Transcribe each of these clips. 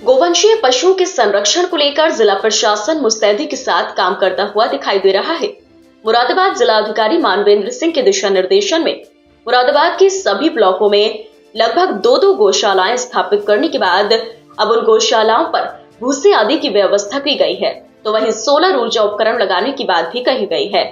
गोवंशीय पशुओं के संरक्षण को लेकर जिला प्रशासन मुस्तैदी के साथ काम करता हुआ दिखाई दे रहा है। मुरादाबाद जिला अधिकारी मानवेंद्र सिंह के दिशा निर्देशन में मुरादाबाद के सभी ब्लॉकों में लगभग दो गौशालाएं स्थापित करने के बाद अब उन गौशालाओं पर भूसे आदि की व्यवस्था की गई है, तो वहीं सोलर ऊर्जा उपकरण लगाने की बात भी कही गई है।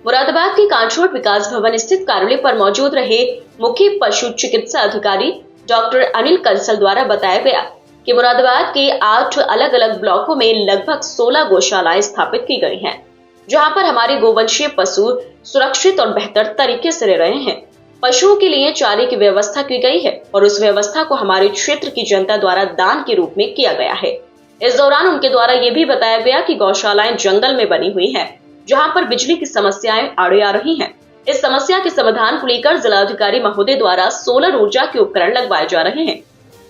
मुरादाबाद के कांचोट विकास भवन स्थित कार्यालय पर मौजूद रहे मुख्य पशु चिकित्सा अधिकारी डॉक्टर अनिल कंसल द्वारा बताया गया कि मुरादाबाद के 8 अलग अलग ब्लॉकों में लगभग 16 गौशालाएं स्थापित की गई हैं, जहां पर हमारे गोवंशीय पशु सुरक्षित और बेहतर तरीके से रह रहे हैं। पशुओं के लिए चारे की व्यवस्था की गई है और उस व्यवस्था को हमारे क्षेत्र की जनता द्वारा दान के रूप में किया गया है। इस दौरान उनके द्वारा ये भी बताया गया कि गौशालाएं जंगल में बनी हुई हैं, जहां पर बिजली की समस्याएं आड़े आ रही हैं। इस समस्या के समाधान को लेकर जिलाधिकारी महोदय द्वारा सोलर ऊर्जा के उपकरण लगवाए जा रहे हैं।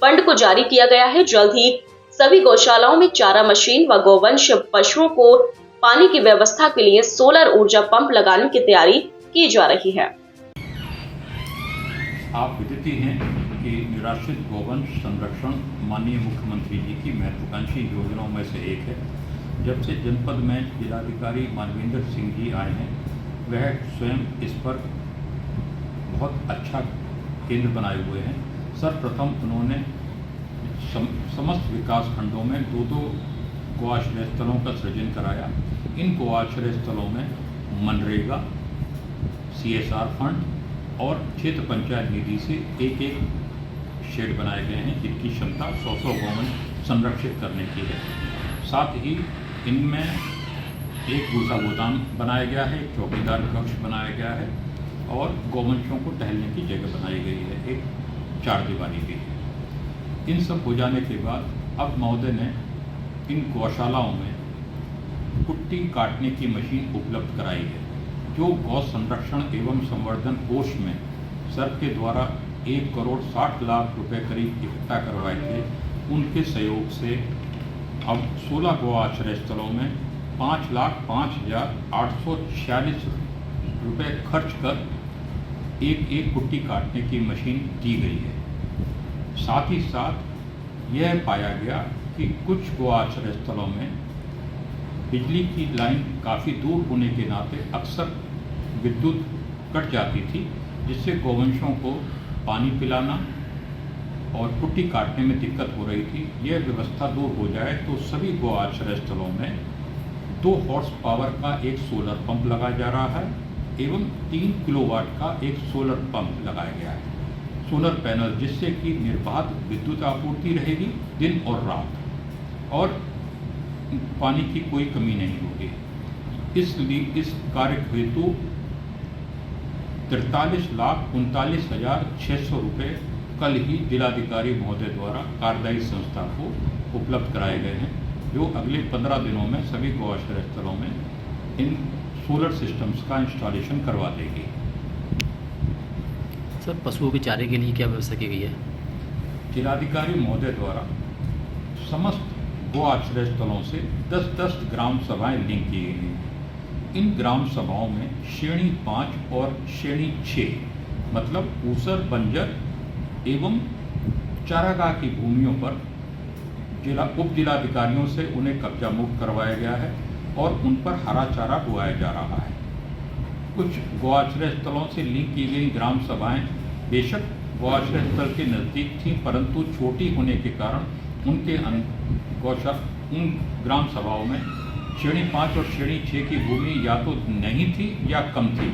फंड को जारी किया गया है। जल्द ही सभी गौशालाओं में चारा मशीन व गोवंश पशुओं को पानी की व्यवस्था के लिए सोलर ऊर्जा पंप लगाने की तैयारी की जा रही है। आप विदित हैं कि निराश्रित गोवंश संरक्षण माननीय मुख्यमंत्री जी की महत्वाकांक्षी योजनाओं में से एक है। जब से जनपद में जिलाधिकारी मानवेंद्र सिंह जी आए हैं, वह स्वयं इस पर बहुत अच्छा केंद्र बनाए हुए हैं। सर्वप्रथम उन्होंने समस्त विकास खंडों में दो गौआश्रय स्थलों का सृजन कराया। इन गौआश्रय स्थलों में मनरेगा, CSR फंड और क्षेत्र पंचायत निधि से एक शेड बनाए गए हैं, जिनकी क्षमता 100 गौवंश संरक्षित करने की है। साथ ही इनमें एक भूसा गोदाम बनाया गया है, एक चौकीदार कक्ष बनाया गया है और गौवंशों को टहलने की जगह बनाई गई है, एक 4 दीवारी भी है। इन सब हो जाने के बाद अब महोदय ने इन गौशालाओं में कुट्टी काटने की मशीन उपलब्ध कराई है, जो गौ संरक्षण एवं संवर्धन कोष में सर के द्वारा 1 करोड़ 60 लाख रुपए करीब इकट्ठा करवाए थे। उनके सहयोग से अब 16 गौ आश्रय स्थलों में 5,05,846 रुपए खर्च कर एक कुट्टी काटने की मशीन दी गई है। साथ ही साथ यह पाया गया कि कुछ गौ आश्रय स्थलों में बिजली की लाइन काफ़ी दूर होने के नाते अक्सर विद्युत कट जाती थी, जिससे गौवंशों को पानी पिलाना और कुट्टी काटने में दिक्कत हो रही थी। यह व्यवस्था दूर हो जाए तो सभी गौ आश्रय स्थलों में 2 हॉर्स पावर का एक सोलर पंप लगाया जा रहा है एवं 3 किलोवाट का एक सोलर पंप लगाया गया है, सोलर पैनल, जिससे कि निर्बाध विद्युत आपूर्ति रहेगी दिन और रात, और पानी की कोई कमी नहीं होगी। इसलिए इस कार्य हेतु 43,39,600 रुपये कल ही जिलाधिकारी महोदय द्वारा कार्यदायी संस्था को उपलब्ध कराए गए हैं, जो अगले 15 दिनों में सभी गौ आश्रय स्थलों में इन सोलर सिस्टम्स का इंस्टॉलेशन करवा देगी। सर, पशुओं के चारे के लिए क्या व्यवस्था की गई है? जिलाधिकारी महोदय द्वारा समस्त गौ आश्रय स्थलों से 10-10 ग्राम सभाएं लिंक की गई हैं। इन ग्राम सभाओं में श्रेणी 5 और श्रेणी 6 मतलब ऊसर, बंजर एवं चारागाह की भूमियों पर उप जिलाधिकारियों से उन्हें कब्जा मुक्त करवाया गया है और उन पर हरा चारा बुआया जा रहा है। कुछ गौआश्रय स्थलों से लिंक की गई ग्राम सभाएं बेशक गौआश्रय स्थल के नज़दीक थीं, परंतु छोटी होने के कारण उनके उन ग्राम सभाओं में श्रेणी 5 और श्रेणी 6 की भूमि या तो नहीं थी या कम थी।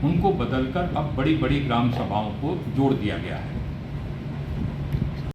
उनको बदलकर अब बड़ी ग्राम सभाओं को जोड़ दिया गया है।